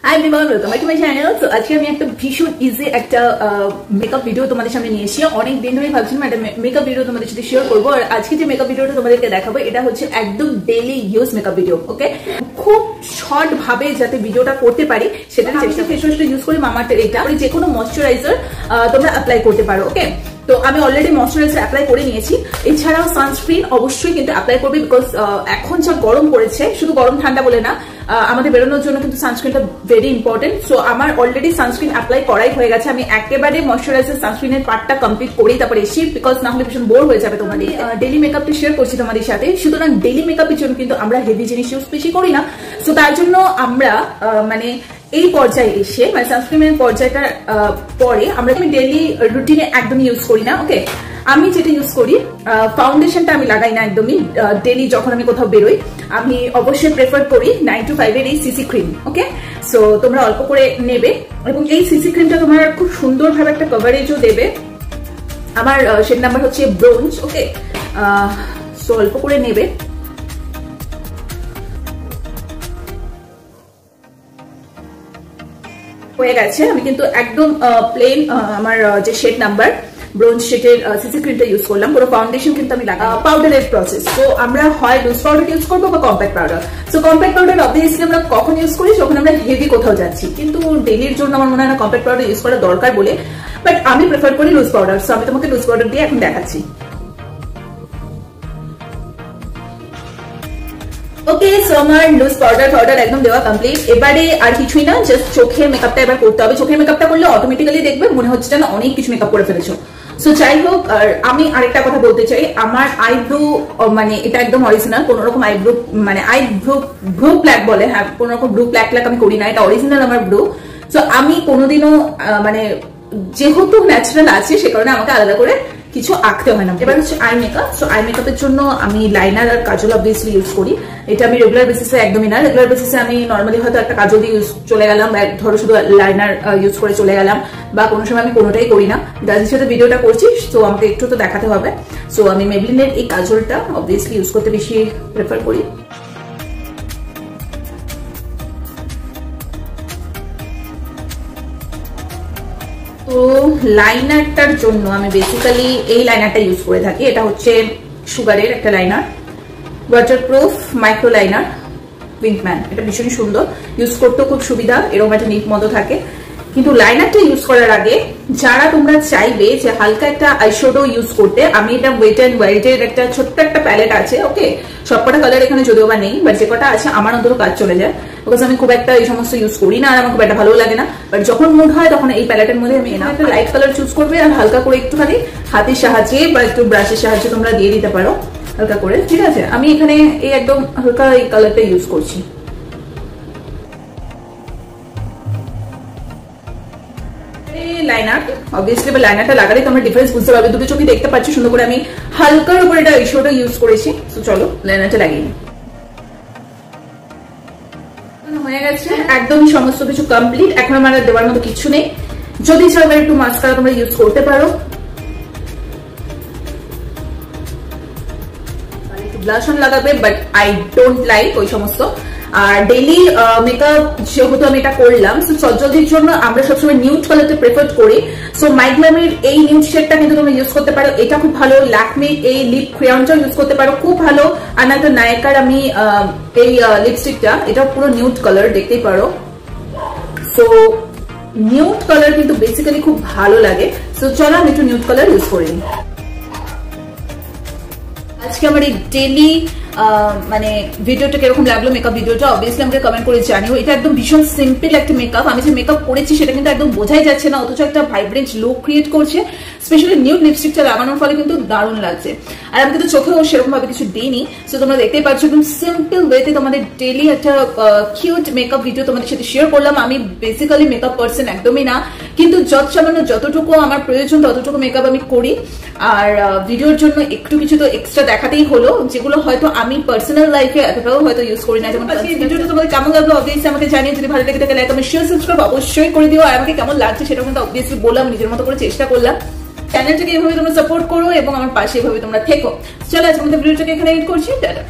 Hi everyone, welcome back to my channel. তো আজকে আমি একটা ভীষণ ইজি একটা মেকআপ ভিডিও তোমাদের সামনে নিয়ে এসেছি। অনেক দিন ধরে ভাবছিলাম একটা মেকআপ ভিডিও তোমাদের সাথে শেয়ার করবো। আর আজকে যে মেকআপ ভিডিওটা তোমাদেরকে দেখাবো এটা হচ্ছে একদম ডেইলি ইউজ মেকআপ ভিডিও। ওকে, খুব শর্ট ভাবে যাতে ভিডিওটা করতে পারি সেটা চেষ্টা। ফেস ওয়াশটা ইউজ করি মামাআর্থের, এটা যে কোনো ময়শ্চারাইজার তোমরা অ্যাপ্লাই করতে পারো। ওকে, তো আমি অলরেডি ময়শ্চারাইজার অ্যাপ্লাই করে নিয়েছি। এছাড়াও সানস্ক্রিন অবশ্যই কিন্তু অ্যাপ্লাই করবে, বিকজ এখন যা গরম পড়েছে, শুধু গরম ঠান্ডা বলে না, আমাদের বেরোনোর জন্য কিন্তু সানস্ক্রিনটা ভেরি ইম্পর্টেন্ট। সো আমার অলরেডি সানস্ক্রিন অ্যাপ্লাই করাই হয়ে গেছে। আমি একেবারে ময়শ্চারাইজার সানস্ক্রিনের পার্টটা কমপ্লিট করেই তারপরে এসি, বিকজ না হলে ভীষণ বোর হয়ে যাবে তোমাদের। ডেইলি মেকআপটা শেয়ার করছি তোমাদের সাথে। সুতরাং ডেইলি মেকআপের জন্য কিন্তু আমরা হেভি জিনিস ইউজ বেশি করি না। সো তার জন্য আমরা মানে এই পর্যায়ে এসে মানে সানস্ক্রিনের পর্যায়টার পরে আমরা ডেইলি রুটিনে একদমই ইউজ করি না। ওকে, আমি যেটা ইউজ করি, ফাউন্ডেশনটা আমি লাগাই না একদমই। ডেইলি যখন আমি কোথাও বেরোই আমি অবশ্যই প্রেফার করি 925 এর এই সিসি ক্রিম। ওকে, সো তোমরা অল্প করে নেবে এবং এই সিসি ক্রিমটা তোমার খুব সুন্দরভাবে একটা কভারেজও দেবে। আমার শেড নাম্বার হচ্ছে ব্রোঞ্জ। ওকে, সো অল্প করে নেবে। হয়ে গেছে। আমি কিন্তু একদম প্লেন আমার যে শেড নাম্বার ব্রোঞ্জ শেডের সিসি ক্রিমটা ইউজ করলাম। পুরো ফাউন্ডেশন কিন্তু আমি পাউডারের প্রসেস। তো আমরা হয় লুজ পাউডার ইউজ করবো বা compact powder. So compact powder obviously আমরা কখন ইউজ করি, যখন আমরা হেভি কোথাও যাচ্ছি। কিন্তু ডেইলির জন্য আমার মনে হয় না কম্প্যাক্ট পাউডার ইউজ করা দরকার বলে, বাট আমি প্রেফার করি লুজ পাউডার। সো আমি তোমাকে লুজ পাউডার দিয়ে এখন দেখাচ্ছি। ওকে, সো আমার লুজ পাউডার একদম দেওয়া কমপ্লিট। এবারে আর কিছুই না, জাস্ট চোখের মেকআপটা এবার করতে হবে। চোখের মেকআপটা করলে অটোমেটিক্যালি দেখবে মনে হচ্ছে যেন অনেক কিছু মেকআপ করে ফেলেছো। সো যাই হোক, আর আমি আরেকটা কথা বলতে চাই, আমার আইব্রো মানে এটা একদম অরিজিনাল। কোন রকম আইব্রো মানে ব্রু প্ল্যাক বলে, হ্যাঁ, কোন রকম ব্রু প্ল্যাক আমি করি না, এটা অরিজিনাল আমার ব্রু। সো আমি কোনোদিনও মানে যেহেতু ন্যাচারাল আছে সে কারণে আমাকে আলাদা করে কিছু আঁকতে হয় না। এবার হচ্ছে আই মেকআপ। সো আই মেকআপের জন্য আমি লাইনার আর কাজল অবভিয়াসলি ইউজ করি। এটা আমি রেগুলার বেসিসে একদমই না। রেগুলার বেসিসে আমি নর্মালি হয়তো একটা কাজল দিয়ে চলে গেলাম, ধরো শুধু লাইনার ইউজ করে চলে গেলাম, বা কোনো সময় আমি কোনোটাই করি না। যাদের সাথে ভিডিওটা করছি তো আমাকে একটু তো দেখাতে হবে। সো আমি মেবলিনের এই কাজলটা অবভিয়াসলি ইউজ করতে বেশি প্রেফার করি। তো লাইনারটার জন্য আমি বেসিক্যালি এই লাইনারটা ইউজ করে থাকি। এটা হচ্ছে সুগারের একটা লাইনার, ওয়াটারপ্রুফ মাইক্রো লাইনার, উইংম্যান। এটা ভীষণই সুন্দর, ইউজ করতেও খুব সুবিধা, এরকম একটা নিট মতো থাকে। কিন্তু লাইনারটা ইউজ করার আগে যারা তোমরা চাইবে যে হালকা একটা আইশ্যাডো ইউজ করতে, আমি এটা ওয়েট অ্যান্ড ওয়াইল্ডের একটা ছোট্ট একটা প্যালেট আছে। ওকে, সবকটা কালার এখানে যদিও বা নেই, বাট যে কটা আছে আমার অন্তত কাজ চলে যায়, বিকজ আমি খুব একটা এই সমস্ত ইউজ করি না আর আমার খুব একটা ভালো লাগে না। বাট যখন মুড হয় তখন এই প্যালেটের মধ্যে আমি একটা লাইট কালার চুজ করবে আর হালকা করে একটুখানি হাতের সাহায্যে বা একটু ব্রাশের সাহায্যে তোমরা দিয়ে দিতে পারো হালকা করে, ঠিক আছে। আমি এখানে এই একদম হালকা এই কালারটা ইউজ করছি। লাইনার অবভিয়াসলি লাইনারটা লাগালে তোমরা ডিফারেন্স বুঝতে পারবে, দুটো চোখে দেখতে পাচ্ছি সুন্দর করে। আমি হালকার উপরে এটা আইশ্যাডো ইউজ করেছি। তো চলো লাইনারটা লাগিয়ে নিই। হয়ে গেছে, একদমই সমস্ত কিছু কমপ্লিট। এখন আমার দেওয়ার মতো কিছু নেই। যদি চাও একটু মাস্কারা তোমরা ইউজ করতে পারো, একটু ব্লাশ অন লাগাবে, বাট আই ডোন্ট লাইক ওই সমস্ত। আর ডেইলি মেকআপ যেহেতু আমি এটা করলাম, সজ্জলজির জন্য আমরা সবসময় নিউড কালারটা প্রেফার করি। সো মাইগ্লামের এই নিউড শেডটা কিন্তু তোমরা ইউজ করতে পারো, এটা খুব ভালো। ল্যাকমির এই লিপ ক্রেয়নটা ইউজ করতে পারো, খুব ভালো। আর না তো নায়িকার আমি এই লিপস্টিকটা, এটা পুরো নিউড কালার, দেখতেই পারো। সো নিউড কালার কিন্তু বেসিক্যালি খুব ভালো লাগে। সো চলো আমি একটু নিউড কালার ইউজ করি। আজকে আমার এই ডেইলি মানে ভিডিওটা কিরকম লাগলো, মেকআপ ভিডিওটা অবভিয়াসলি আমাকে কমেন্ট করে জানিও। এটা একদম ভীষণ সিম্পল একটা মেকআপ। আমি যে মেকআপ করেছি সেটা কিন্তু একদম বোঝাই যাচ্ছে না, অথচ একটা ভাইব্রেন্ট লুক ক্রিয়েট করছে। স্পেশালি নিউড লিপস্টিকটা লাগানোর ফলে কিন্তু দারুণ লাগছে। আর আমি কিন্তু চোখেও সেরকম ভাবে কিছু দিইনি। সো তোমরা দেখতেই পাচ্ছ একদম সিম্পল ওয়েতে তোমাদের ডেইলি একটা কিউট মেকআপ ভিডিও তোমাদের সাথে শেয়ার করলাম। আমি বেসিক্যালি মেকআপ পার্সন একদমই না, কিন্তু সামান্য যতটুকু আমার প্রয়োজন ততটুকু মেকআপ আমি করি। আর ভিডিওর জন্য একটু কিছু তো এক্সট্রা দেখাতেই হলো, যেগুলো হয়তো আমি পার্সোনাল লাইফে এতটাও হয়তো ইউজ করি না। যেমন ভিডিওটা তোমাদের কেমন লাগলো অবভিয়াসলি আমাকে জানিয়ে। যদি ভালো লেগে থাকে লাইক কমেন্ট শেয়ার সাবস্ক্রাইব অবশ্যই করে দিও। আর আমাকে কেমন লাগছে সেটা কিন্তু অবভিয়াসলি বললাম, নিজের মতো করে চেষ্টা করলাম। চ্যানেলটাকে এভাবে তোমরা সাপোর্ট করো এবং আমার পাশে এভাবে তোমরা থেকো। চলো আজকে আমাদের ভিডিওটাকে এখানে এন্ড করছি। টাটা।